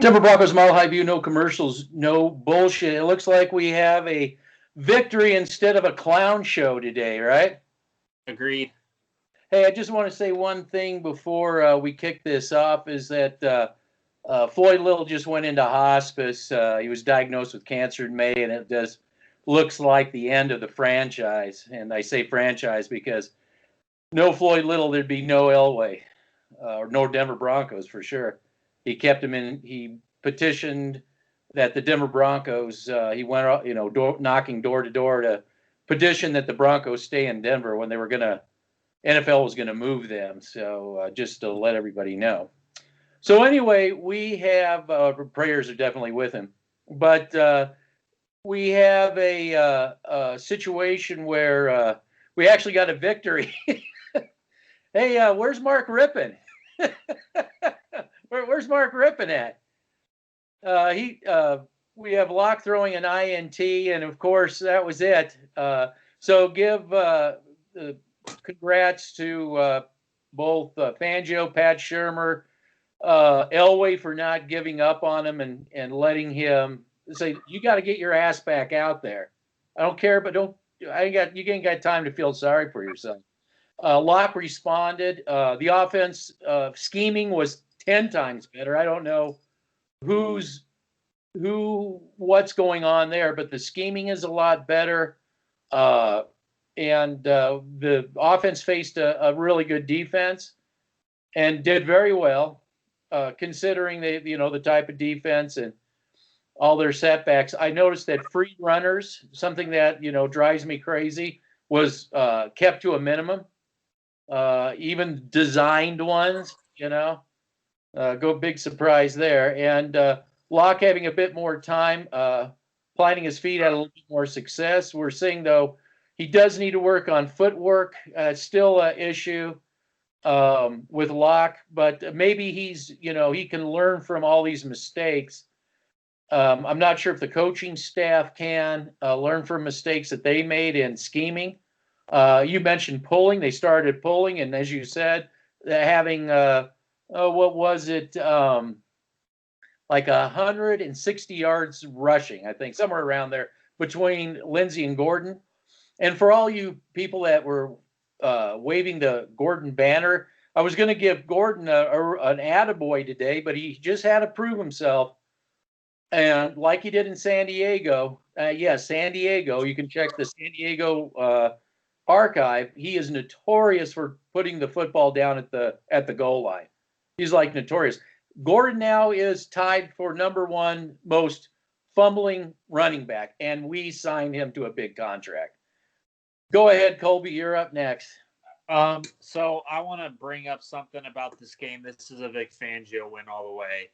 Denver Broncos Mile High View, no commercials, no bullshit. It looks like we have a victory instead of a clown show today, right? Agreed. Hey, I just want to say one thing before we kick this off is that Floyd Little just went into hospice. He was diagnosed with cancer in May, and it just looks like the end of the franchise. And I say franchise because no Floyd Little, there'd be no Elway or no Denver Broncos for sure. He kept him in. He petitioned that the Denver Broncos. He went, knocking door to door to petition that the Broncos stay in Denver when they were gonna. NFL was gonna move them. So just to let everybody know. So anyway, we have prayers are definitely with him, but we have a situation where we actually got a victory. Hey, where's Mark Rippon? Where's Mark Rippon at? We have Locke throwing an INT, and of course that was it. So give congrats to both Fangio, Pat Shurmur, Elway for not giving up on him and letting him say, "You got to get your ass back out there. I don't care, but you ain't got time to feel sorry for yourself." Locke responded. The offense scheming was 10 times better. I don't know what's going on there, but the scheming is a lot better. And the offense faced a really good defense and did very well, considering the type of defense and all their setbacks. I noticed that free runners, something that drives me crazy, was kept to a minimum. Even designed ones, go big surprise there. And Locke having a bit more time, planting his feet, had a little bit more success. We're seeing, though, he does need to work on footwork. Still an issue with Locke, but maybe he can learn from all these mistakes. I'm not sure if the coaching staff can learn from mistakes that they made in scheming. You mentioned pulling. They started pulling, and as you said, having what was it, like 160 yards rushing, I think, somewhere around there between Lindsey and Gordon. And for all you people that were waving the Gordon banner, I was going to give Gordon an attaboy today, but he just had to prove himself. And like he did in San Diego, San Diego, you can check the San Diego archive. He is notorious for putting the football down at the goal line. He's like notorious. Gordon now is tied for number one most fumbling running back, and we signed him to a big contract. Go ahead, Colby. You're up next. So I want to bring up something about this game. This is a Vic Fangio win all the way.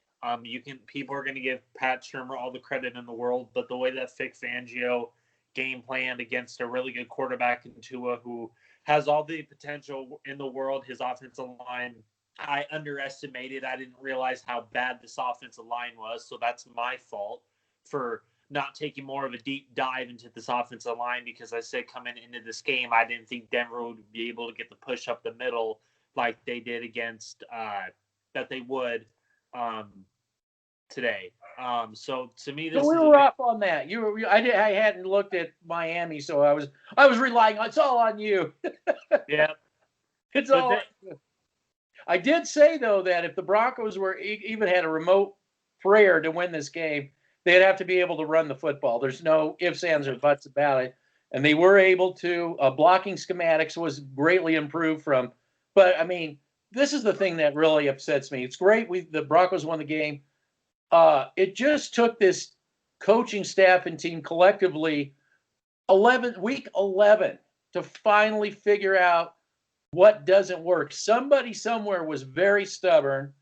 People are going to give Pat Shurmur all the credit in the world, but the way that Vic Fangio game planned against a really good quarterback in Tua, who has all the potential in the world, his offensive line, I underestimated. I didn't realize how bad this offensive line was, so that's my fault for not taking more of a deep dive into this offensive line, because I said coming into this game, I didn't think Denver would be able to get the push up the middle like they did against that they would today. So to me, this we were off on that. I hadn't looked at Miami, so I was relying on. It's all on you. Yeah, it's all. I did say though that if the Broncos even had a remote prayer to win this game, they'd have to be able to run the football. There's no ifs, ands, or buts about it. And they were able to. Blocking schematics was greatly improved from. But, I mean, this is the thing that really upsets me. It's great the Broncos won the game. It just took this coaching staff and team collectively week 11 to finally figure out what doesn't work. Somebody somewhere was very stubborn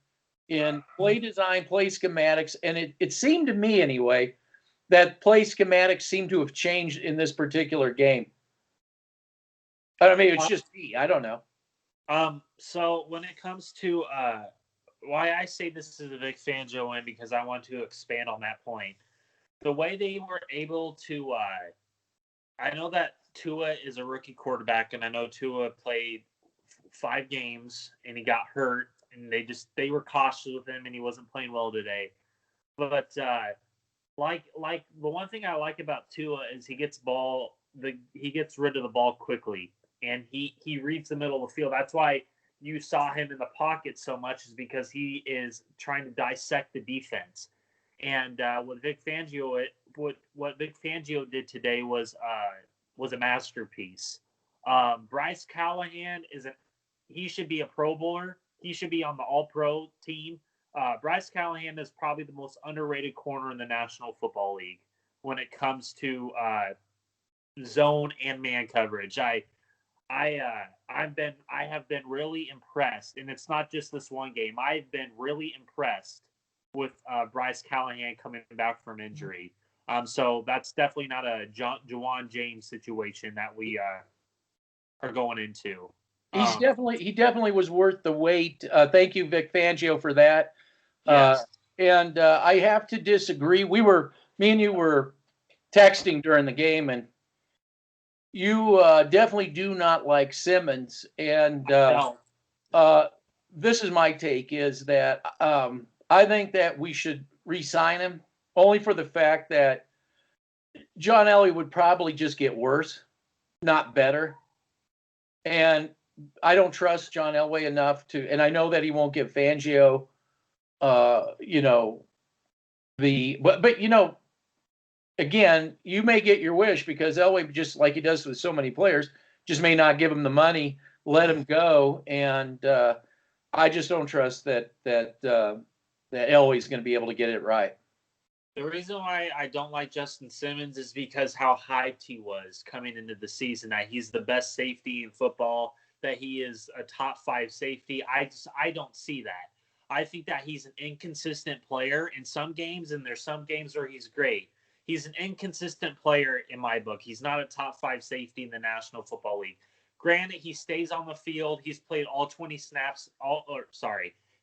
in play design, play schematics, and it seemed to me anyway that play schematics seem to have changed in this particular game. I mean, it's just me. I don't know. So when it comes to why I say this is a Vic Fangio win, because I want to expand on that point. The way they were able to, I know that Tua is a rookie quarterback, and I know Tua played 5 games and he got hurt, and they were cautious with him, and he wasn't playing well today. But like the one thing I like about Tua is he gets rid of the ball quickly, and he reads the middle of the field. That's why you saw him in the pocket so much, is because he is trying to dissect the defense. And what Vic Fangio did today was a masterpiece. Bryce Callahan he should be a Pro Bowler. He should be on the All Pro team. Bryce Callahan is probably the most underrated corner in the National Football League when it comes to zone and man coverage. I have been really impressed, and it's not just this one game. I've been really impressed with Bryce Callahan coming back from injury. So that's definitely not a Juwan James situation that we are going into. He definitely was worth the wait. Thank you, Vic Fangio, for that. Yes. And I have to disagree. Me and you were texting during the game, and you definitely do not like Simmons. And this is my take: is that I think that we should re-sign him, only for the fact that John Elway would probably just get worse, not better. And I don't trust John Elway enough and I know that he won't give Fangio, but again, you may get your wish, because Elway, just like he does with so many players, just may not give him the money, let him go. And I just don't trust that Elway's going to be able to get it right. The reason why I don't like Justin Simmons is because how hyped he was coming into the season, that he's the best safety in football, that he is a top 5 safety. I don't see that. I think that he's an inconsistent player in some games, and there's some games where he's great. He's an inconsistent player in my book. He's not a top 5 safety in the National Football League. Granted, he stays on the field. He's played all 20 snaps.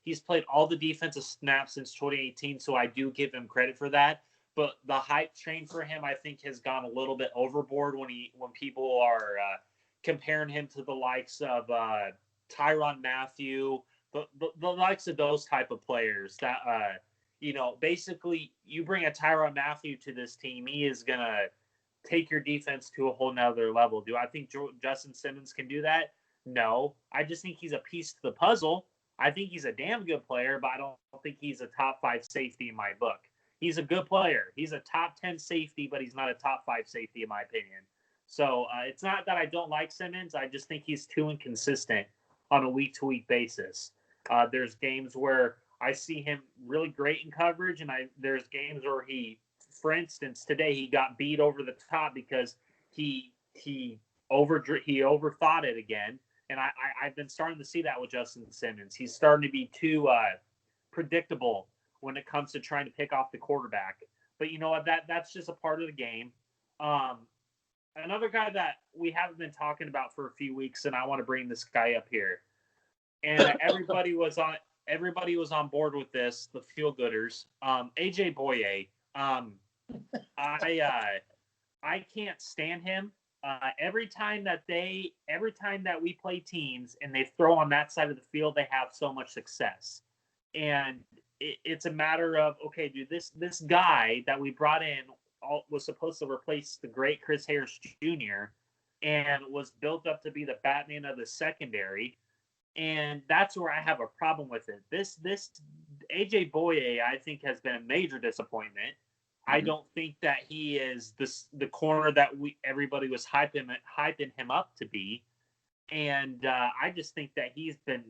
He's played all the defensive snaps since 2018, so I do give him credit for that. But the hype train for him, I think, has gone a little bit overboard when people are comparing him to the likes of Tyrann Mathieu, the likes of those type of players that, basically you bring a Tyrann Mathieu to this team, he is going to take your defense to a whole nother level. Do I think Justin Simmons can do that? No. I just think he's a piece to the puzzle. I think he's a damn good player, but I don't think he's a top 5 safety in my book. He's a good player. He's a top 10 safety, but he's not a top 5 safety in my opinion. So it's not that I don't like Simmons. I just think he's too inconsistent on a week-to-week basis. There's games where I see him really great in coverage, and there's games where for instance, today he got beat over the top because he overthought it again. And I've been starting to see that with Justin Simmons. He's starting to be too predictable when it comes to trying to pick off the quarterback. But you know what? That's just a part of the game. Another guy that we haven't been talking about for a few weeks, and I want to bring this guy up here. And everybody was on board with this, the feel-gooders. AJ Boye. I can't stand him. Every time that we play teams and they throw on that side of the field, they have so much success. And it's a matter of, okay, dude, this guy that we brought in was supposed to replace the great Chris Harris Jr. and was built up to be the Batman of the secondary. And that's where I have a problem with it. This AJ Boye, I think, has been a major disappointment. I don't think that he is the corner that everybody was hyping him up to be. And I just think that he's been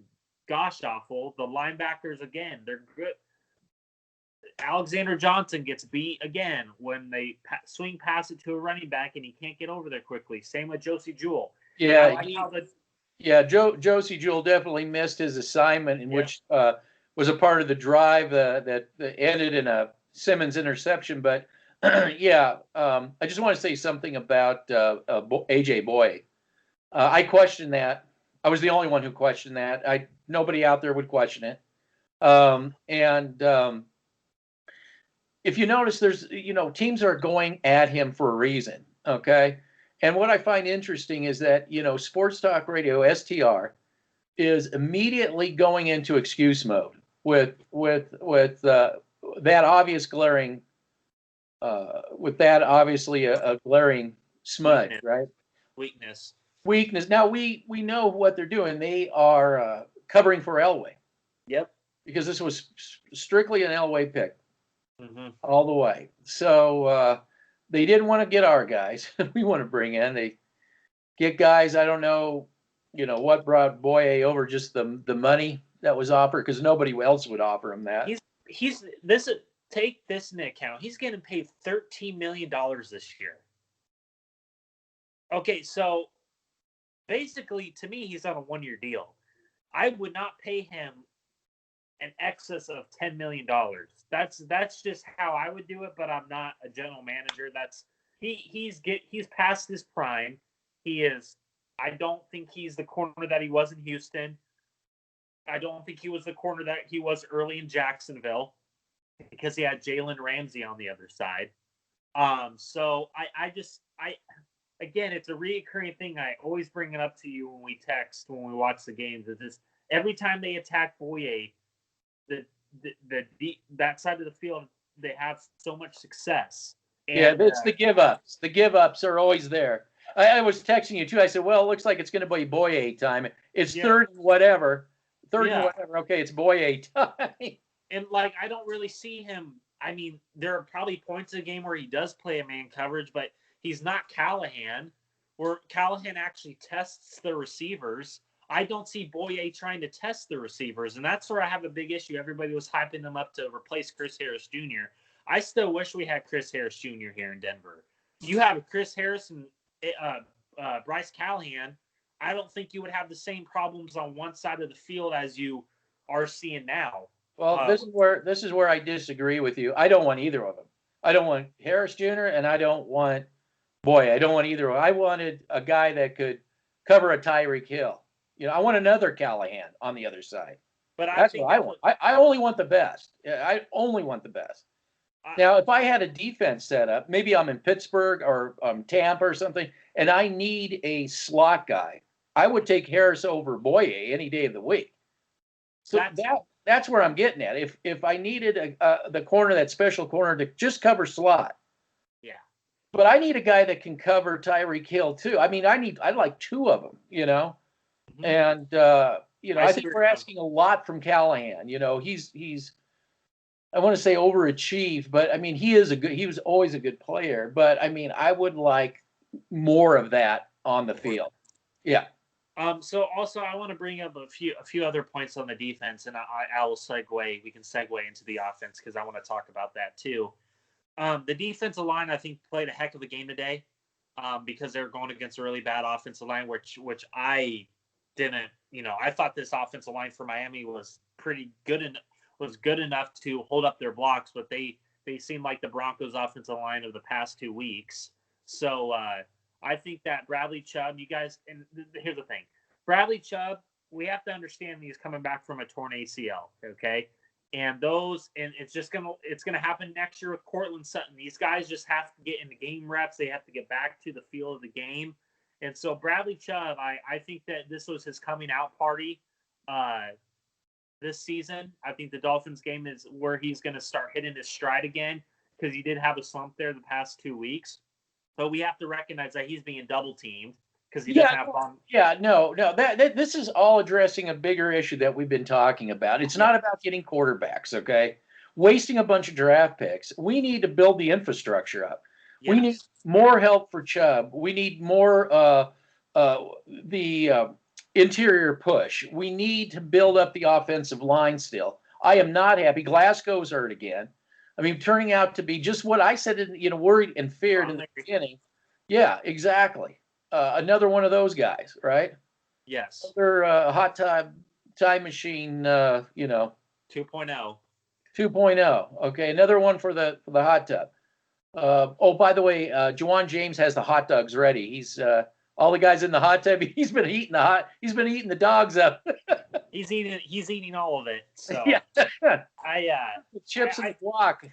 gosh awful. The linebackers, again, they're good. Alexander Johnson gets beat again when they swing pass it to a running back and he can't get over there quickly. Same with Josie Jewell. Yeah, Josie Jewell definitely missed his assignment, which was a part of the drive that ended in a Simmons interception. But I just want to say something about AJ Boye. I questioned that. I was the only one who questioned that. Nobody out there would question it. If you notice, there's teams are going at him for a reason. Okay. And what I find interesting is that, Sports Talk Radio, STR, is immediately going into excuse mode with that obvious glaring, with that obviously a glaring smudge, Weakness. right? Weakness. Weakness. Now we know what they're doing. They are covering for Elway. Yep. Because this was strictly an Elway pick all the way. So they didn't want to get our guys. We want to bring in. They get guys. I don't know, what brought Boye over. Just the money that was offered, because nobody else would offer him that. He's this. Take this into account. He's getting paid $13 million this year. Okay, so basically, to me, he's on a 1-year deal. I would not pay him an excess of $10 million. That's just how I would do it, but I'm not a general manager. He's past his prime. He is. I don't think he's the corner that he was in Houston. I don't think he was the corner that he was early in Jacksonville, because he had Jalen Ramsey on the other side. So again, it's a reoccurring thing. I always bring it up to you when we text, when we watch the games. It's just every time they attack Boye, that side of the field, they have so much success. And, it's the give ups. The give ups are always there. I was texting you too. I said, well, it looks like it's going to be Boye time. It's third and whatever. Okay, it's Boye time. And I don't really see him. I mean, there are probably points in the game where he does play a man coverage, but he's not Callahan, where Callahan actually tests the receivers. I don't see Boye trying to test the receivers, and that's where I have a big issue. Everybody was hyping them up to replace Chris Harris Jr. I still wish we had Chris Harris Jr. here in Denver. You have Chris Harris and Bryce Callahan. I don't think you would have the same problems on one side of the field as you are seeing now. Well, this is where I disagree with you. I don't want either of them. I don't want Harris Jr. and I don't want Boye. I don't want either of them. I wanted a guy that could cover a Tyreek Hill. I want another Callahan on the other side. But that's what I want. I only want the best. I only want the best. Now, if I had a defense set up, maybe I'm in Pittsburgh or Tampa or something, and I need a slot guy, I would take Harris over Boye any day of the week. So that's where I'm getting at. If I needed the corner, that special corner to just cover slot. Yeah. But I need a guy that can cover Tyreek Hill too. I mean, I'd like two of them, Mm-hmm. And I think we're asking a lot from Callahan. He's I want to say overachieved, but I mean he was always a good player. But I mean, I would like more of that on the field. Yeah. So also I want to bring up a few other points on the defense, and I will segue. We can segue into the offense because I want to talk about that too. The defensive line, I think, played a heck of a game today, because they were going against a really bad offensive line, which I didn't. I thought this offensive line for Miami was pretty good and was good enough to hold up their blocks, but they seemed like the Broncos offensive line of the past 2 weeks. So I think that Bradley Chubb, you guys, and here's the thing. Bradley Chubb, we have to understand he's coming back from a torn ACL, okay? And it's gonna happen next year with Cortland Sutton. These guys just have to get into game reps. They have to get back to the feel of the game. And so Bradley Chubb, I think that this was his coming out party this season. I think the Dolphins game is where he's going to start hitting his stride again, because he did have a slump there the past 2 weeks. But we have to recognize that he's being double teamed because he doesn't have fun. Yeah, no. This is all addressing a bigger issue that we've been talking about. It's not about getting quarterbacks, okay? Wasting a bunch of draft picks. We need to build the infrastructure up. Yes. We need more help for Chubb. We need more the interior push. We need to build up the offensive line still. I am not happy. Glasgow's hurt again. I mean, turning out to be just what I said, worried and feared in the beginning. Yeah, exactly. Another one of those guys, right? Yes. Another hot time machine, 2.0. 2.0. Okay, another one for the hot tub. By the way, Juwan James has the hot dogs ready. He's all the guys in the hot tub. He's been eating the dogs up. He's eating all of it. So yeah. The chips in the block.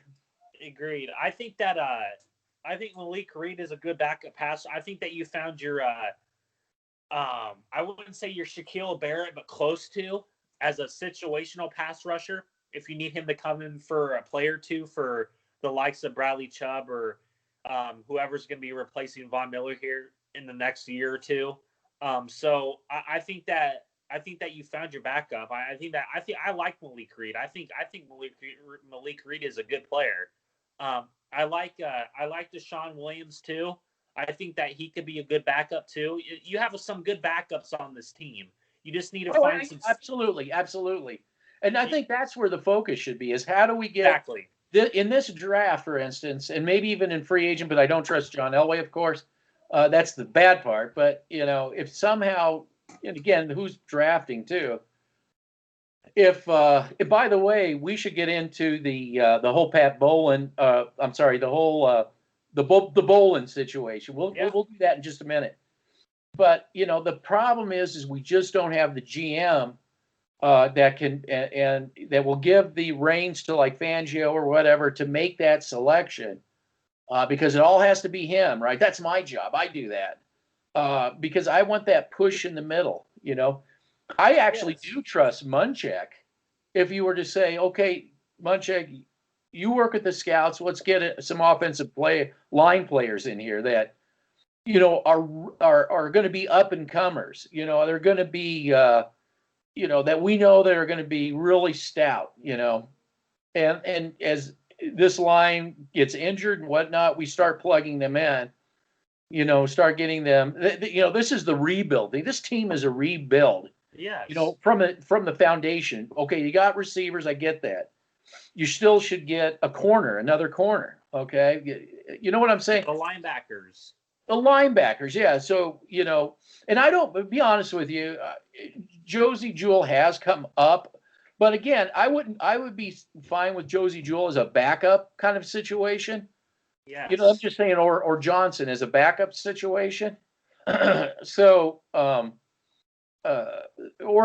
Agreed. I think that I think Malik Reed is a good backup passer. I think that you found your I wouldn't say your Shaquille Barrett, but close to, as a situational pass rusher. if you need him to come in for a play or two for the likes of Bradley Chubb or whoever's going to be replacing Von Miller here in the next year or two. So I think that you found your backup. I think I like Malik Reed. I think Malik Reed is a good player. I like Deshaun Williams too. I think that he could be a good backup too. You have some good backups on this team. You just need to find some. Absolutely. And I think that's where the focus should be: is how do we get exactly in this draft, for instance, and maybe even in free agent. But I don't trust John Elway, of course. That's the bad part. But if somehow, and again, who's drafting too? If by the way, we should get into the whole Pat Bowlen. I'm sorry, the whole the Bowlens situation. We'll do that in just a minute. But the problem is we just don't have the GM that can and that will give the reins to like Fangio or whatever to make that selection, because it all has to be him, right? That's my job. I do that because I want that push in the middle. I actually do trust Munchak. If you were to say, okay, Munchak, you work with the scouts, let's get some offensive line players in here that are going to be up and comers. They're going to be that we know that are going to be really stout. And as this line gets injured and whatnot, we start plugging them in. Start getting them. This is the rebuilding. This team is a rebuild. Yes. From the foundation. Okay, you got receivers. I get that. You still should get another corner. Okay, you know what I'm saying? The linebackers. The linebackers, yeah. So and I don't. Be honest with you, Josie Jewell has come up, but again, I would be fine with Josie Jewell as a backup kind of situation. Yeah. I'm just saying, or Johnson as a backup situation. So, or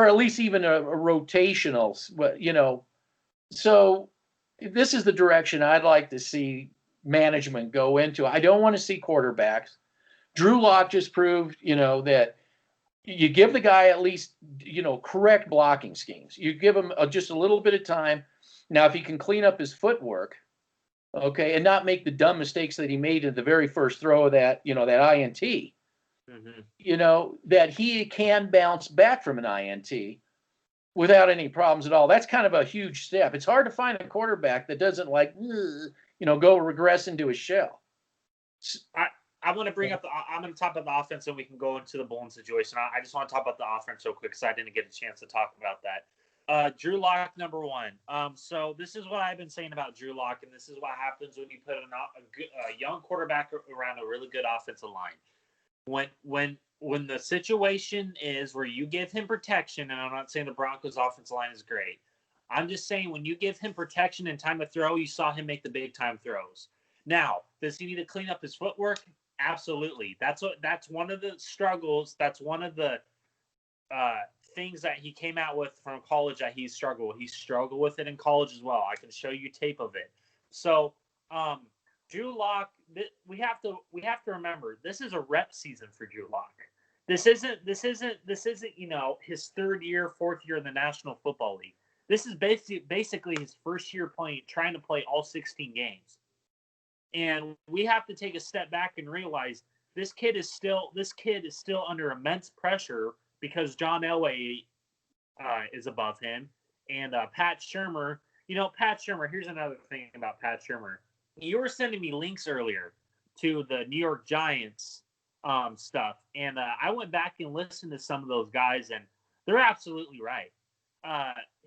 at least even a rotational, So this is the direction I'd like to see management go into. I don't want to see quarterbacks. Drew Lock just proved, that you give the guy at least, correct blocking schemes. You give him just a little bit of time. Now, if he can clean up his footwork, okay, and not make the dumb mistakes that he made in the very first throw of that, that INT, that he can bounce back from an INT without any problems at all. That's kind of a huge step. It's hard to find a quarterback that doesn't go regress into his shell. I want to bring up I'm going to talk about the offense and we can go into the Bowlens situation. I just want to talk about the offense real quick because I didn't get a chance to talk about that. Drew Lock, number one. So this is what I've been saying about Drew Lock, and this is what happens when you put a young quarterback around a really good offensive line. When the situation is where you give him protection, and I'm not saying the Broncos' offensive line is great. I'm just saying when you give him protection and time to throw, you saw him make the big time throws. Now, does he need to clean up his footwork? Absolutely. That's one of the struggles. That's one of the things that he came out with from college that he struggled with. He struggled with it in college as well. I can show you tape of it. So, Drew Lock, we have to remember this is a rep season for Drew Lock. This isn't his third year, fourth year in the National Football League. This is basically his first year trying to play all 16 games. And we have to take a step back and realize this kid is still under immense pressure because John Elway is above him and Pat Shurmur. Pat Shurmur. Here's another thing about Pat Shurmur. You were sending me links earlier to the New York Giants stuff, and I went back and listened to some of those guys, and they're absolutely right.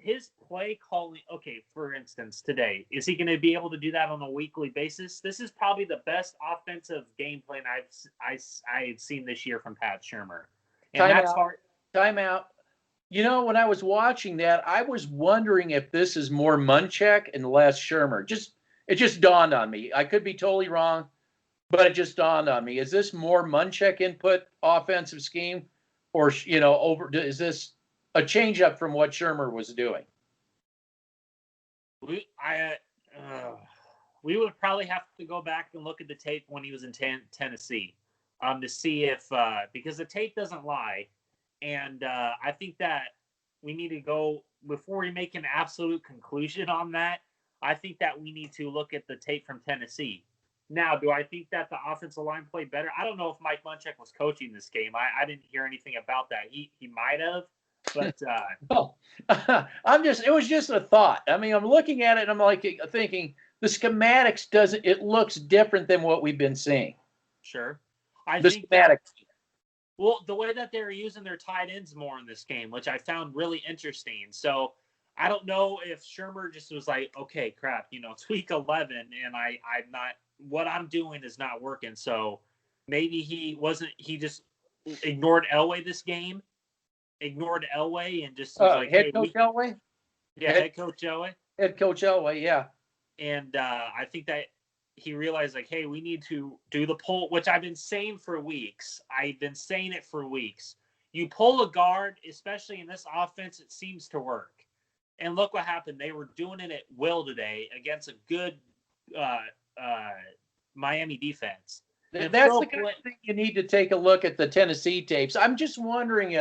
His play calling, okay, for instance, today, is he going to be able to do that on a weekly basis? This is probably the best offensive game plan I've seen this year from Pat Shurmur. And that's hard. Timeout. When I was watching that, I was wondering if this is more Munchak and less Shurmur. It just dawned on me. I could be totally wrong, but it just dawned on me. Is this more Munchak input offensive scheme, or is this a change up from what Shurmur was doing? We would probably have to go back and look at the tape when he was in Tennessee to see if because the tape doesn't lie, and I think that we need to go before we make an absolute conclusion on that, I think that we need to look at the tape from Tennessee. Now, do I think that the offensive line played better? I don't know if Mike Munchak was coaching this game. I didn't hear anything about that. He might have, but Oh, it was just a thought. I mean, I'm looking at it and I'm like thinking the schematics it looks different than what we've been seeing. Sure. I The think schematics. Well, the way that they're using their tight ends more in this game, which I found really interesting. So I don't know if Shurmur just was like, okay, crap, it's week 11 and I'm not, what I'm doing is not working. So maybe he just ignored Elway this game, and just was like, Head hey, coach Elway? head coach Elway. Head coach Elway, yeah. And I think that he realized, like, hey, we need to do the pull, which I've been saying for weeks. I've been saying it for weeks. You pull a guard, especially in this offense, it seems to work. And look what happened. They were doing it at will today against a good Miami defense. And that's the kind of thing you need to take a look at the Tennessee tapes. I'm just wondering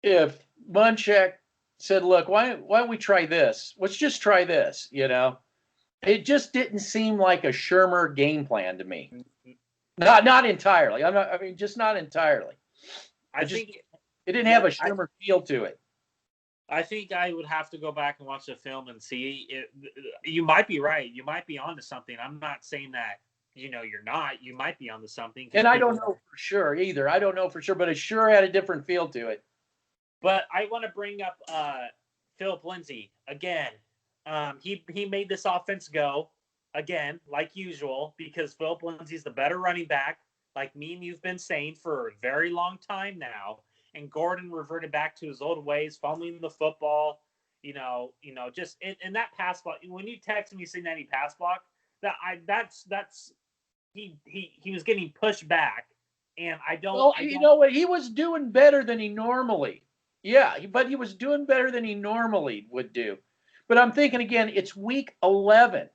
if Munchak said, look, why don't we try this? Let's just try this, It just didn't seem like a Shurmur game plan to me. Not entirely. Just not entirely. I think it didn't have a Shurmur feel to it. I think I would have to go back and watch the film and see it. You might be right. You might be onto something. I'm not saying that, you're not. You might be onto something. And I don't know for sure either. I don't know for sure, but it sure had a different feel to it. But I want to bring up Philip Lindsay again. He made this offense go again, like usual, because Philip Lindsay's the better running back, like me and you've been saying for a very long time now. And Gordon reverted back to his old ways, fumbling the football, just in that pass block. When you text me saying that he pass block, he was getting pushed back, and I don't. Well, you know what? He was doing better than he normally. Yeah, but he was doing better than he normally would do. But I'm thinking again, it's week 11.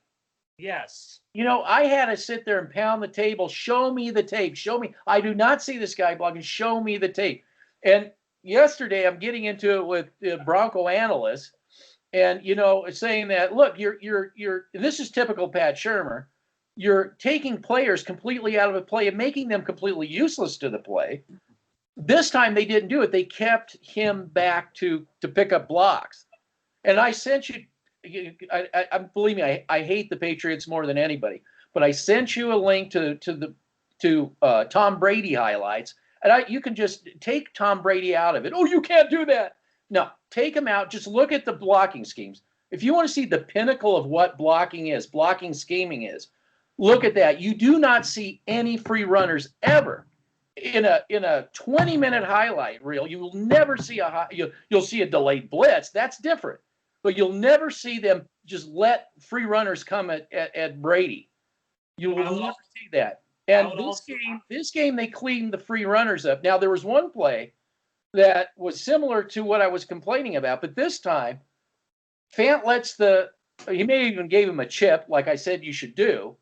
Yes. I had to sit there and pound the table. Show me the tape. Show me. I do not see this guy blocking. Show me the tape. And yesterday, I'm getting into it with the Bronco analysts, and saying that, look, you're. This is typical Pat Shurmur. You're taking players completely out of the play and making them completely useless to the play. This time they didn't do it. They kept him back to pick up blocks. And I sent you. Believe me, I hate the Patriots more than anybody. But I sent you a link to Tom Brady highlights. And you can just take Tom Brady out of it. Oh, you can't do that. No, take him out. Just look at the blocking schemes. If you want to see the pinnacle of what blocking scheming is, look at that. You do not see any free runners ever in a 20-minute highlight reel. You will never see you'll see a delayed blitz. That's different. But you'll never see them just let free runners come at Brady. You will never see that. And this game, they cleaned the free runners up. Now, there was one play that was similar to what I was complaining about, but this time, Fant he may even gave him a chip, like I said you should do,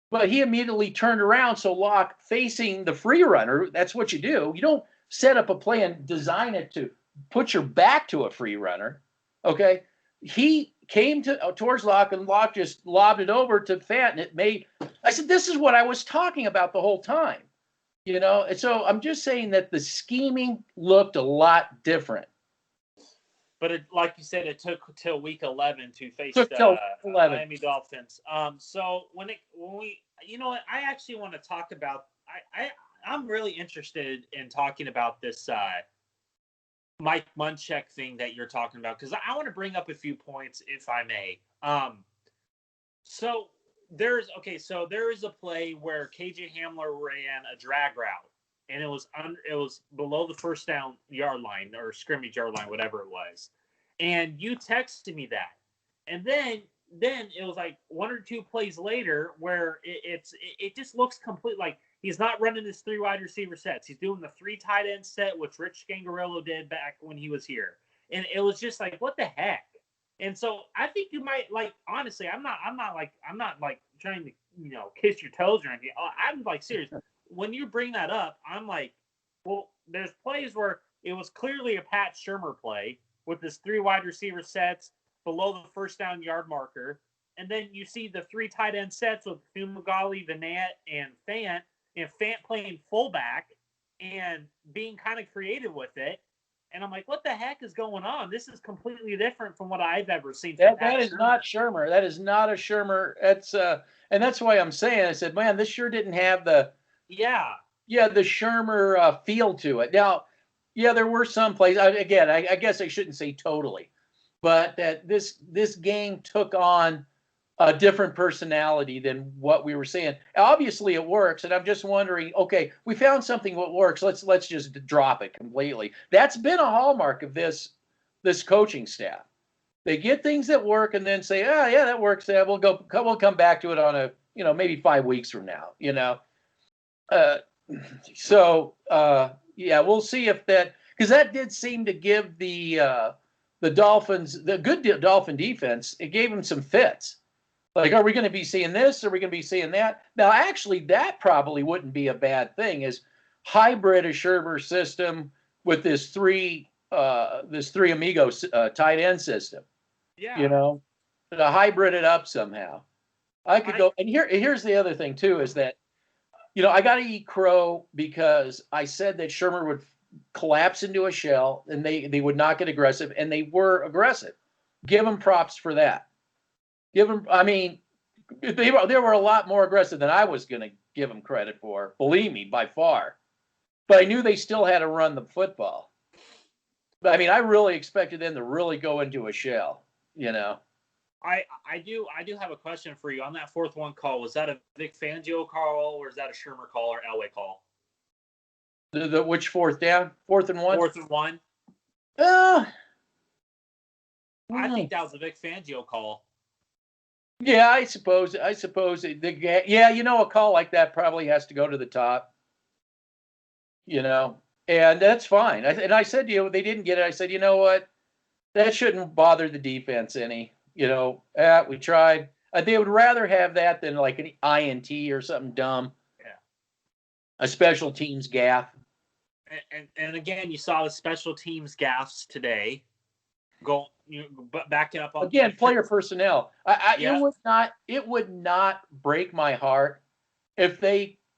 but he immediately turned around, so Locke facing the free runner, that's what you do. You don't set up a play and design it to put your back to a free runner, okay? He came towards Locke, and Locke just lobbed it over to Fant, and I said, this is what I was talking about the whole time, And so I'm just saying that the scheming looked a lot different. But like you said, it took till week 11 to face the Miami Dolphins. So when we, I actually want to talk about. I'm really interested in talking about this Mike Munchak thing that you're talking about, because I want to bring up a few points, if I may. So there is a play where KJ Hamler ran a drag route, and it was below the first down yard line or scrimmage yard line, whatever it was. And you texted me that, and then it was like one or two plays later where it just looks complete like. He's not running his 3 wide receiver sets. He's doing the 3 tight end set, which Rich Scangarello did back when he was here. And it was just like, what the heck? And so I think you might, like, honestly, I'm not trying to, kiss your toes or anything. I'm like, serious. When you bring that up, I'm like, well, there's plays where it was clearly a Pat Shurmur play with his 3 wide receiver sets below the first down yard marker. And then you see the 3 tight end sets with Fumagalli, Vanette, and Fant playing fullback and being kind of creative with it. And I'm like, what the heck is going on? This is completely different from what I've ever seen. That is not Shurmur. That is not a Shurmur. And that's why I'm saying, I said, man, this sure didn't have the Shurmur feel to it. Now, yeah, there were some plays. I guess I shouldn't say totally, but that this game took on a different personality than what we were seeing. Obviously, it works, and I'm just wondering. Okay, we found something that works. Let's just drop it completely. That's been a hallmark of this coaching staff. They get things that work, and then say, "Oh, yeah, that works. Yeah, we'll come back to it on a maybe 5 weeks from now." Yeah, we'll see if that, because that did seem to give the Dolphins, the good Dolphin defense, it gave them some fits. Like, are we going to be seeing this? Are we going to be seeing that? Now, actually, that probably wouldn't be a bad thing, is hybrid a Shurmur system with this three amigos tight end system. Yeah. To hybrid it up somehow. I could go, and here's the other thing too, is that, I got to eat crow because I said that Shurmur would collapse into a shell and they would not get aggressive, and they were aggressive. Give them props for that. There were a lot more aggressive than I was going to give them credit for, believe me, by far. But I knew they still had to run the football. But I really expected them to really go into a shell, I do have a question for you on that 4th one call. Was that a Vic Fangio call, or is that a Shurmur call or Elway call? The which 4th down? 4th and 1? 4th and 1. I think that was a Vic Fangio call. Yeah, I suppose. A call like that probably has to go to the top. And that's fine. I said to you, they didn't get it. I said, you know what? That shouldn't bother the defense any. We tried. They would rather have that than like an INT or something dumb. Yeah. A special teams gaff. And again, you saw the special teams gaffes today. Backing up on again, player personnel. It would not break my heart if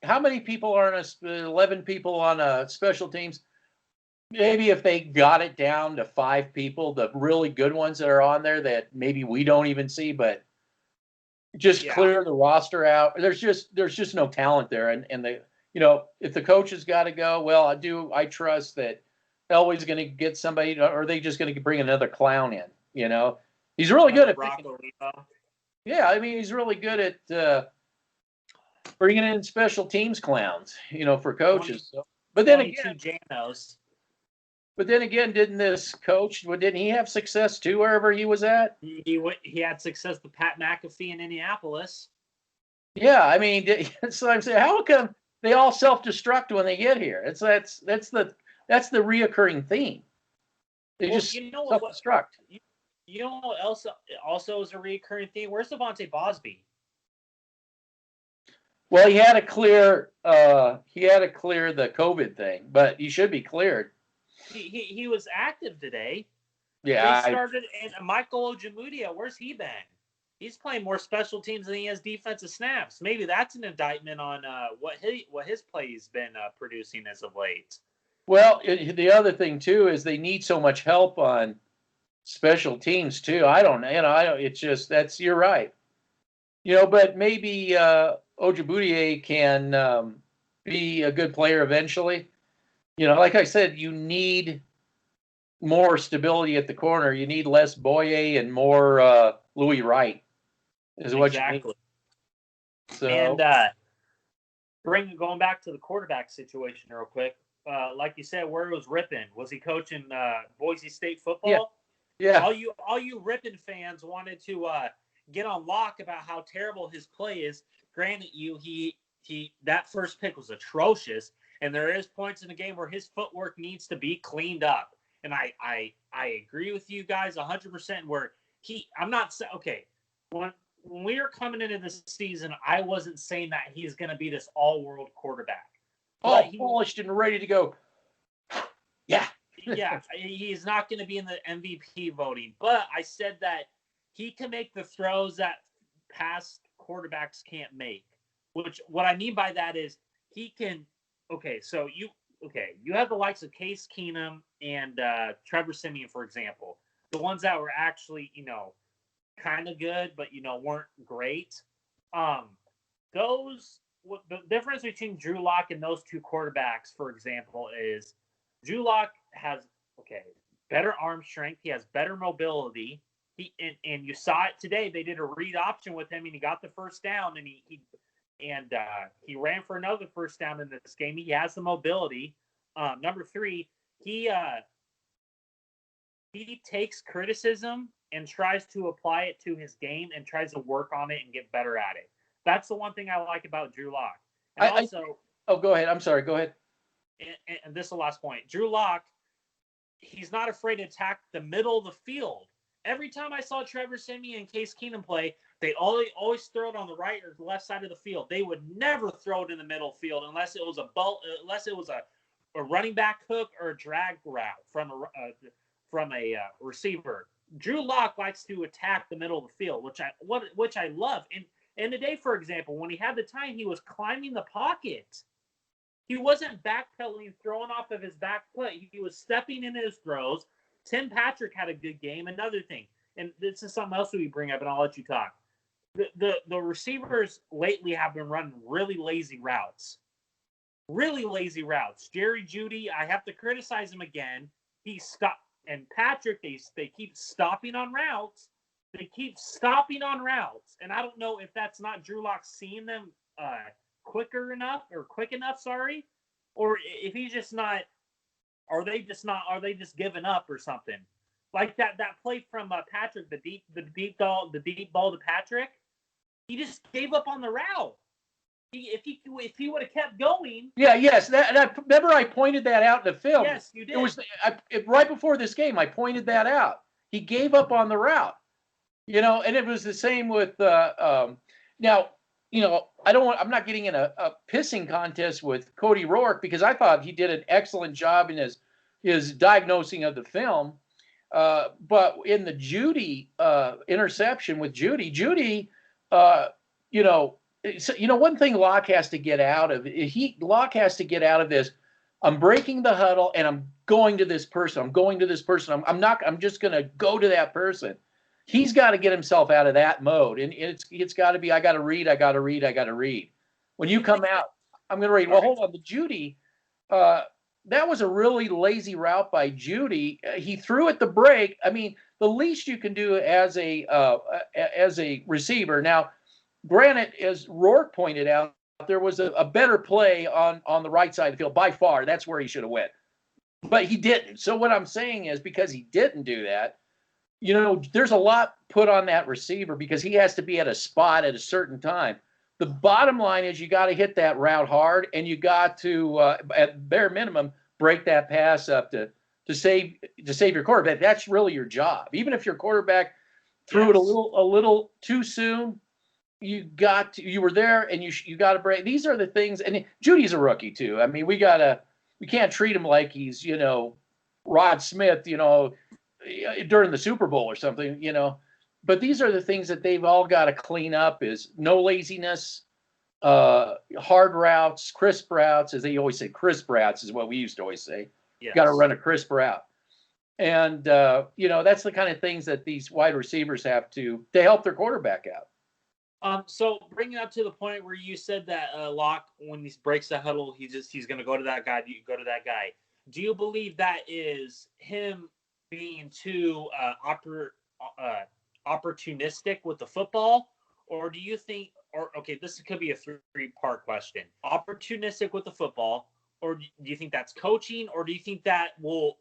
how many people are on 11 people on special teams? Maybe if they got it down to 5 people, the really good ones that are on there that maybe we don't even see, but just clear the roster out. There's just no talent there, and if the coach has got to go, well, I trust that Elway's going to get somebody, or are they just going to bring another clown in? He's really good at he's really good at bringing in special teams clowns, for coaches. But then again, didn't this coach? Didn't he have success too wherever he was at? He had success with Pat McAfee in Indianapolis. Yeah, so I'm saying, how come they all self-destruct when they get here? That's the reoccurring theme. They just self-destruct. You know what else also is a reoccurring theme? Where's Devontae Bosby? Well, he had to clear the COVID thing, but he should be cleared. He was active today. Yeah. They started, and Michael Ojemudia, where's he been? He's playing more special teams than he has defensive snaps. Maybe that's an indictment on what his play's been producing as of late. Well, the other thing too is they need so much help on special teams too. It's just you're right. But maybe Ojemudia can be a good player eventually. Like I said, you need more stability at the corner. You need less Boye and more Louis Wright. Is what you need. So, and going back to the quarterback situation real quick. Like you said, where was Rippon? Was he coaching Boise State football? Yeah. All you Rippon fans wanted to get on lock about how terrible his play is. Granted, he that first pick was atrocious, and there is points in the game where his footwork needs to be cleaned up. And I agree with you guys 100%. Where I'm not okay. When we were coming into this season, I wasn't saying that he's going to be this all-world quarterback. All polished and ready to go. Yeah. Yeah, he's not going to be in the MVP voting. But I said that he can make the throws that past quarterbacks can't make. Which what I mean by that is he can. Okay, so you have the likes of Case Keenum and Trevor Siemian, for example, the ones that were actually kind of good, but weren't great. Um, the difference between Drew Lock and those two quarterbacks, for example, is Drew Lock has better arm strength. He has better mobility. And you saw it today. They did a read option with him, and he got the first down, and he ran for another first down in this game. He has the mobility. Number three, he takes criticism and tries to apply it to his game and tries to work on it and get better at it. That's the one thing I like about Drew Lock. And go ahead. I'm sorry. Go ahead. And this is the last point. Drew Lock, he's not afraid to attack the middle of the field. Every time I saw Trevor Siemian and Case Keenum play, they always throw it on the right or the left side of the field. They would never throw it in the middle field unless it was a running back hook or a drag route from a receiver. Drew Lock likes to attack the middle of the field, which I love. And today, for example, when he had the time, he was climbing the pocket. He wasn't backpedaling, throwing off of his back foot. He was stepping in his throws. Tim Patrick had a good game. Another thing, and this is something else we bring up, and I'll let you talk. The receivers lately have been running really lazy routes. Really lazy routes. Jerry Jeudy, I have to criticize him again. He stopped. And Patrick, they keep stopping on routes. They keep stopping on routes. And I don't know if that's not Drew Lock seeing them quick enough, or if he's just not. Are they just giving up or something? Like that play from Patrick, the deep ball to Patrick, he just gave up on the route. If he would have kept going. Yeah, yes. Remember I pointed that out in the film. Yes, you did. It was right before this game. I pointed that out. He gave up on the route. And it was the same with now. I'm not getting in a pissing contest with Cody Rourke because I thought he did an excellent job in his diagnosing of the film. But in the Jeudy interception with Jeudy, one thing Locke has to get out of this. I'm breaking the huddle and I'm going to this person. I'm just going to go to that person. He's got to get himself out of that mode. And it's got to be, I got to read. When you come out, I'm going to read. Well, hold on. The Jeudy, that was a really lazy route by Jeudy. He threw at the break. I mean, the least you can do as a receiver. Now, granted, as Rourke pointed out, there was a better play on the right side of the field by far. That's where he should have went. But he didn't. So what I'm saying is because he didn't do that, there's a lot put on that receiver because he has to be at a spot at a certain time. The bottom line is you got to hit that route hard, and you got to, at bare minimum, break that pass up to save your quarterback. That's really your job. Even if your quarterback threw it a little too soon, you were there, and you got to break. These are the things, and Judy's a rookie too. I mean, we can't treat him like he's Rod Smith, during the Super Bowl or something, But these are the things that they've all got to clean up: is no laziness, hard routes, crisp routes, as they always say. Crisp routes is what we used to always say. Yes. Got to run a crisp route, and that's the kind of things that these wide receivers have to help their quarterback out. So bringing it up to the point where you said that Locke, when he breaks the huddle, he's going to go to that guy. You go to that guy. Do you believe that is him being too opportunistic with the football, or do you think? This could be a three-part question. Opportunistic with the football, or do you think that's coaching, or do you think that will,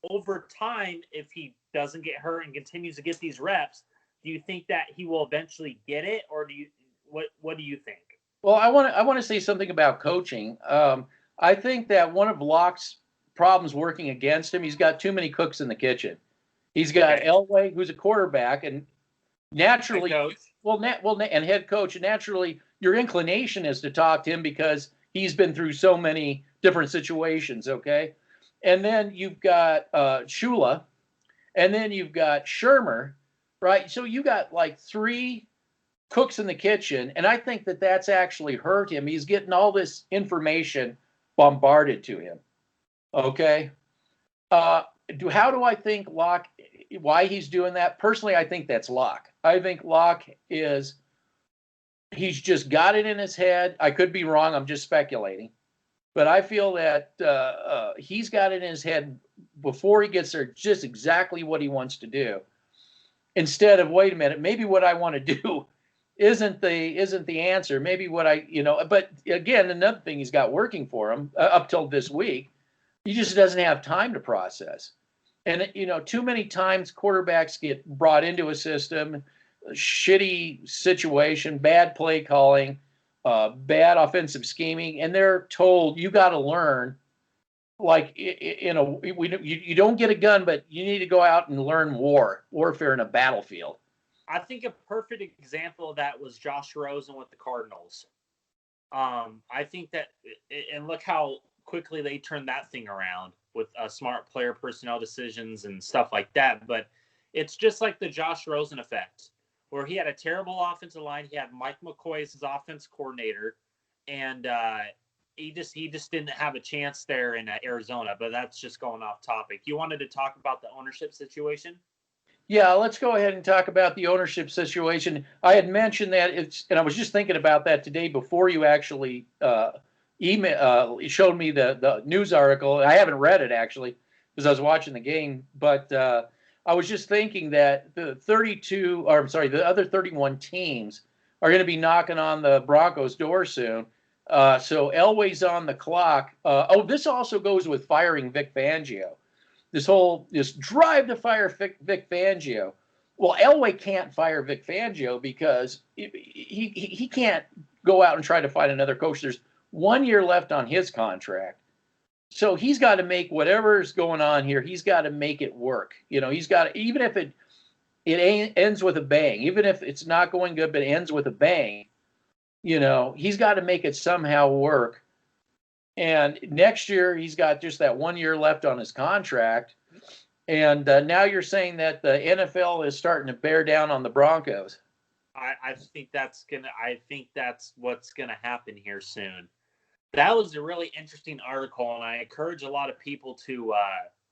over time, if he doesn't get hurt and continues to get these reps, do you think that he will eventually get it, or what do you think? Well, I want to say something about coaching. I think that one of Locke's problems working against him, he's got too many cooks in the kitchen. He's got Elway, who's a quarterback, and naturally, and head coach. And naturally, your inclination is to talk to him because he's been through so many different situations. Okay, and then you've got Shula, and then you've got Shurmur, right? So you got like three cooks in the kitchen, and I think that that's actually hurt him. He's getting all this information bombarded to him. Okay. How do I think Locke, why he's doing that? Personally, I think that's Locke. I think Locke he's just got it in his head. I could be wrong. I'm just speculating. But I feel that he's got it in his head before he gets there just exactly what he wants to do. Instead of, wait a minute, maybe what I want to do isn't the answer. Maybe what but again, another thing he's got working for him up till this week, he just doesn't have time to process. And, too many times quarterbacks get brought into a system, shitty situation, bad play calling, bad offensive scheming, and they're told, you got to learn. Like, you don't get a gun, but you need to go out and learn warfare in a battlefield. I think a perfect example of that was Josh Rosen with the Cardinals. I think that, and look how quickly they turned that thing around with smart player personnel decisions and stuff like that. But it's just like the Josh Rosen effect, where he had a terrible offensive line. He had Mike McCoy as his offense coordinator, and he just didn't have a chance there in Arizona. But that's just going off topic. You wanted to talk about the ownership situation? Yeah, let's go ahead and talk about the ownership situation. I had mentioned that and I was just thinking about that today before you actually showed me the news article. I haven't read it actually because I was watching the game, but I was just thinking that the other 31 teams are going to be knocking on the Broncos' door soon. So Elway's on the clock. This also goes with firing Vic Fangio. This drive to fire Vic Fangio. Well, Elway can't fire Vic Fangio because he can't go out and try to find another coach. There's 1 year left on his contract. So he's got to make whatever's going on here, he's got to make it work. He's got to, even if it ends with a bang, even if it's not going good, but it ends with a bang, he's got to make it somehow work. And next year, he's got just that 1 year left on his contract. And now you're saying that the NFL is starting to bear down on the Broncos. I think that's what's gonna happen here soon. That was a really interesting article, and I encourage a lot of people to.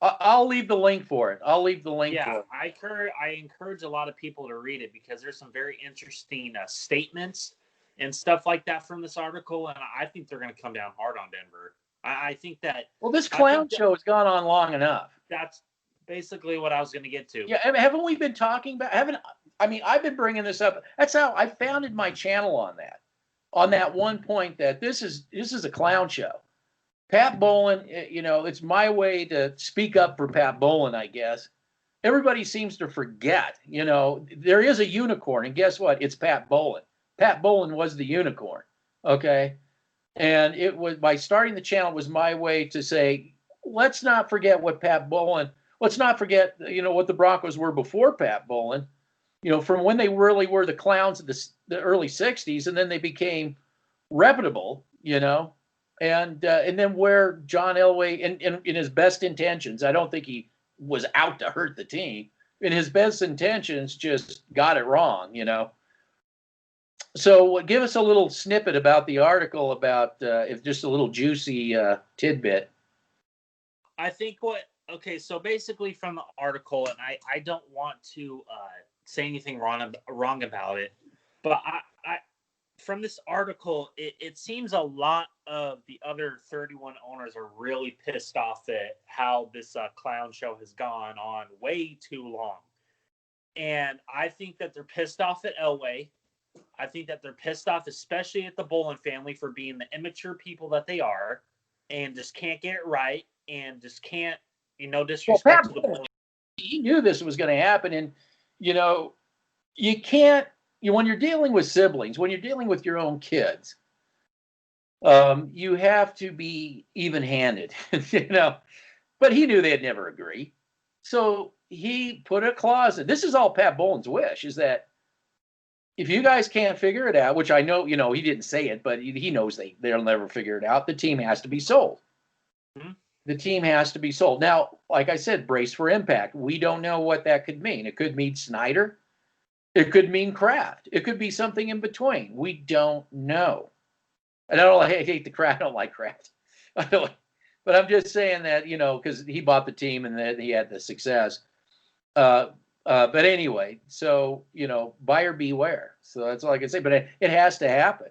I'll leave the link for it. For it. Yeah, I encourage a lot of people to read it because there's some very interesting statements and stuff like that from this article, and I think they're going to come down hard on Denver. I think that. Well, this clown show has gone on long enough. That's basically what I was going to get to. Yeah, haven't we been talking about? I've been bringing this up. That's how I founded my channel on that. On that one point that this is a clown show. Pat Bowlen, it's my way to speak up for Pat Bowlen, I guess. Everybody seems to forget, there is a unicorn, and guess what? It's Pat Bowlen. Pat Bowlen was the unicorn, okay? And it was, by starting the channel, was my way to say, let's not forget what Pat Bowlen, let's not forget, what the Broncos were before Pat Bowlen, from when they really were the clowns of the early 60s, and then they became reputable, and then where John Elway, in his best intentions, I don't think he was out to hurt the team. In his best intentions, just got it wrong, So give us a little snippet about the article, about if just a little juicy tidbit. I think so basically from the article, and I don't want to say anything wrong about it, but I from this article, it seems a lot of the other 31 owners are really pissed off at how this clown show has gone on way too long. And I think that they're pissed off at Elway. I think that they're pissed off, especially at the Bowlen family, for being the immature people that they are and just can't get it right and just can't, disrespect to the Bowlen. He knew this was going to happen. And, you can't, when you're dealing with siblings, when you're dealing with your own kids, you have to be even-handed, But he knew they'd never agree. So he put a clause in. This is all Pat Bowlen's wish, is that if you guys can't figure it out, which I know, he didn't say it, but he knows they'll never figure it out, the team has to be sold. Mm-hmm. the team has to be sold. Now, like I said, brace for impact. We don't know what that could mean. It could mean Snyder. It could mean Kraft. It could be something in between. We don't know. And I hate the Kraft. I don't like Kraft. But I'm just saying that, because he bought the team and that he had the success. But anyway, so, buyer beware. So that's all I can say. But it has to happen.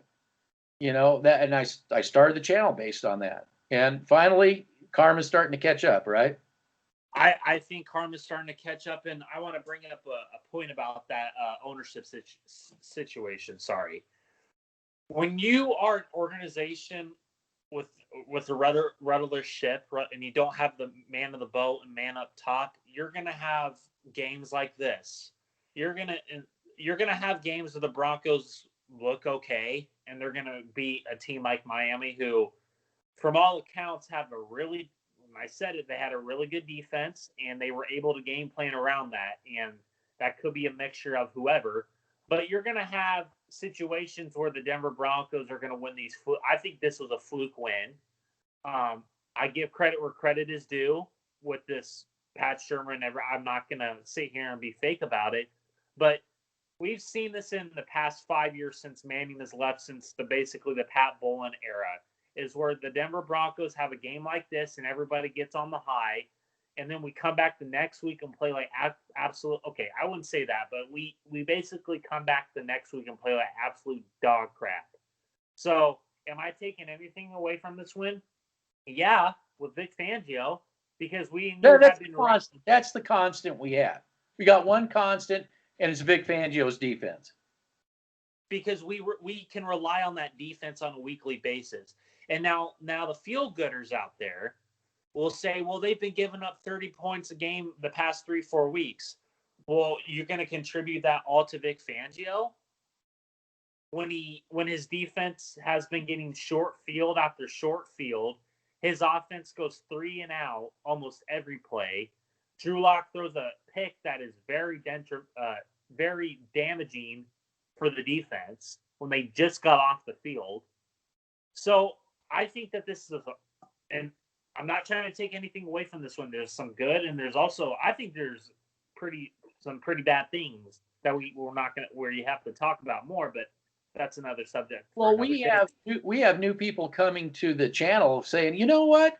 That, and I started the channel based on that. And finally, karma's starting to catch up, right? I think karma's starting to catch up, and I want to bring up a point about that ownership situation. Sorry. When you are an organization with a rudderless ship, and you don't have the man of the boat and man up top, you're gonna have games like this. You're gonna have games where the Broncos look okay, and they're gonna beat a team like Miami, who, from all accounts, have a really, when I said it, they had a really good defense, and they were able to game plan around that, and that could be a mixture of whoever. But you're gonna have situations where the Denver Broncos are going to win these. I think this was a fluke win. I give credit where credit is due with this Pat Shurmur and I'm not going to sit here and be fake about it, but we've seen this in the past 5 years since Manning has left, since basically the Pat Bowlen era, is where the Denver Broncos have a game like this and everybody gets on the high. And then we come back the next week and play like absolute. Okay, I wouldn't say that, but we basically come back the next week and play like absolute dog crap. So, am I taking anything away from this win? Yeah, with Vic Fangio, because we knew that's the constant we have. We got one constant, and it's Vic Fangio's defense. Because we can rely on that defense on a weekly basis, and now the feel-gooders out there will say, well, they've been giving up 30 points a game the past 3-4 weeks. Well, you're going to contribute that all to Vic Fangio when his defense has been getting short field after short field. His offense goes 3 and out almost every play. Drew Lock throws a pick that is very damaging for the defense when they just got off the field. So I think that this is and I'm not trying to take anything away from this one. There's some good, and there's also, I think there's some pretty bad things that we're not going to, where you have to talk about more, but that's another subject. Well, we have new people coming to the channel saying, you know what?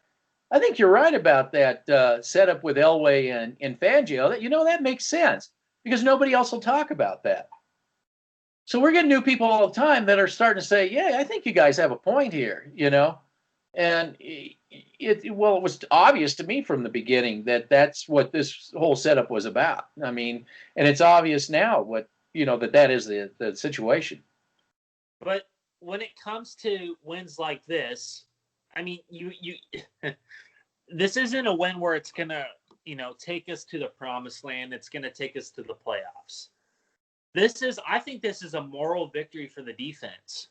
I think you're right about that setup with Elway and Fangio. That makes sense because nobody else will talk about that. So we're getting new people all the time that are starting to say, yeah, I think you guys have a point here, And it was obvious to me from the beginning that that's what this whole setup was about. I mean, and it's obvious now that is the situation. But when it comes to wins like this, I mean, this isn't a win where it's gonna, take us to the promised land. It's gonna take us to the playoffs. I think this is a moral victory for the defense.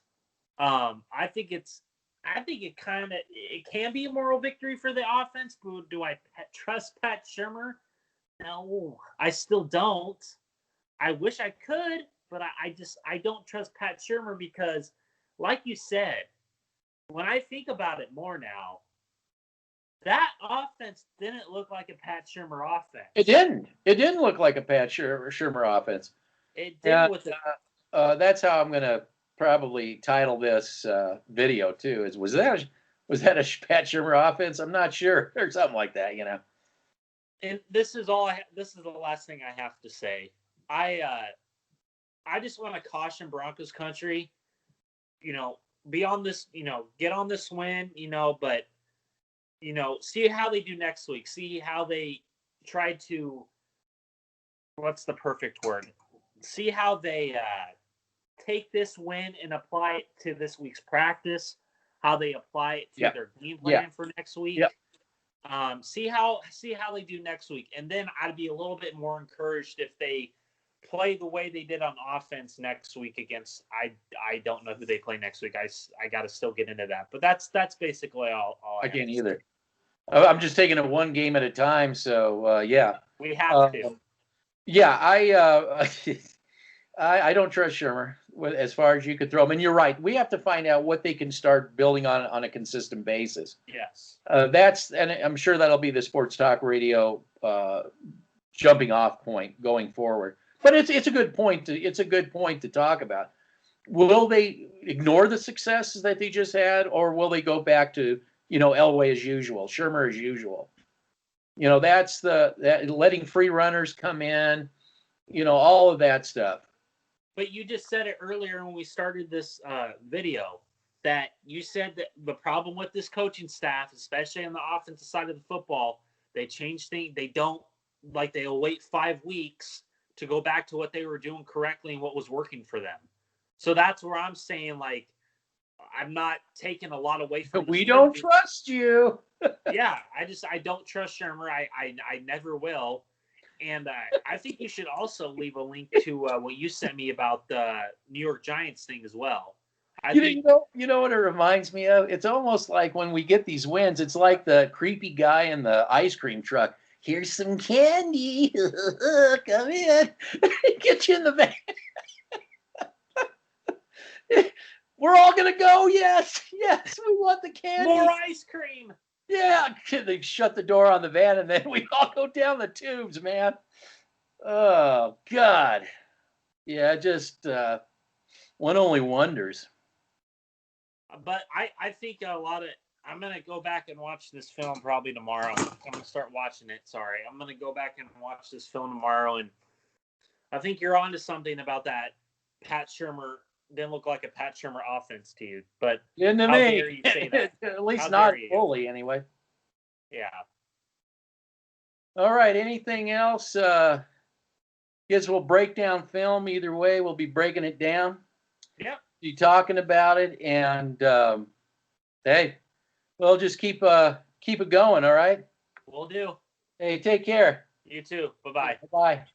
I think it can be a moral victory for the offense, but do I trust Pat Shurmur? No, I still don't. I wish I could, but I don't trust Pat Shurmur because, like you said, when I think about it more now, that offense didn't look like a Pat Shurmur offense. It didn't. It didn't look like a Pat Shurmur offense. It did that's how I'm going to probably title this video too. Was that a Pat Shurmur offense? I'm not sure, or something like that, And this is the last thing I have to say. I just want to caution Broncos country. Be on this. Get on this win. But see how they do next week. See how they try to. What's the perfect word? See how they take this win and apply it to this week's practice, how they apply it to their game plan for next week. Yep. See how they do next week. And then I'd be a little bit more encouraged if they play the way they did on offense next week against, I don't know who they play next week. I got to still get into that. But that's basically all I can't either. I'm just taking it one game at a time. So, yeah. We have to. Yeah, I don't trust Shurmur as far as you could throw him. And you're right. We have to find out what they can start building on a consistent basis. Yes. And I'm sure that'll be the Sports Talk Radio jumping off point going forward. But it's a good point to talk about. Will they ignore the successes that they just had, or will they go back to Elway as usual, Shurmur as usual? That's that letting free runners come in, all of that stuff. But you just said it earlier when we started this video that you said that the problem with this coaching staff, especially on the offensive side of the football, they change things. They'll wait 5 weeks to go back to what they were doing correctly and what was working for them. So that's where I'm saying, like, I'm not taking a lot away from. We don't trust you. Yeah, I don't trust Shurmur. I never will. And I think you should also leave a link to what you sent me about the New York Giants thing as well. You know what it reminds me of? It's almost like when we get these wins, it's like the creepy guy in the ice cream truck. Here's some candy. Come in. Get you in the van. We're all going to go. Yes, we want the candy. More ice cream. Yeah, they shut the door on the van, and then we all go down the tubes, man. Oh, God. Yeah, just one only wonders. But I think I'm going to go back and watch this film probably tomorrow. I'm going to start watching it. Sorry. I'm going to go back and watch this film tomorrow, and I think you're onto something about that. Pat Shurmur didn't look like a Pat Shurmur offense to you, but how dare you say that? At least not fully, anyway. Yeah. All right. Anything else? Guess we'll break down film either way. We'll be breaking it down. Yep. Be talking about it, and hey, we'll just keep it going. All right. We'll do. Hey, take care. You too. Bye-bye. Bye.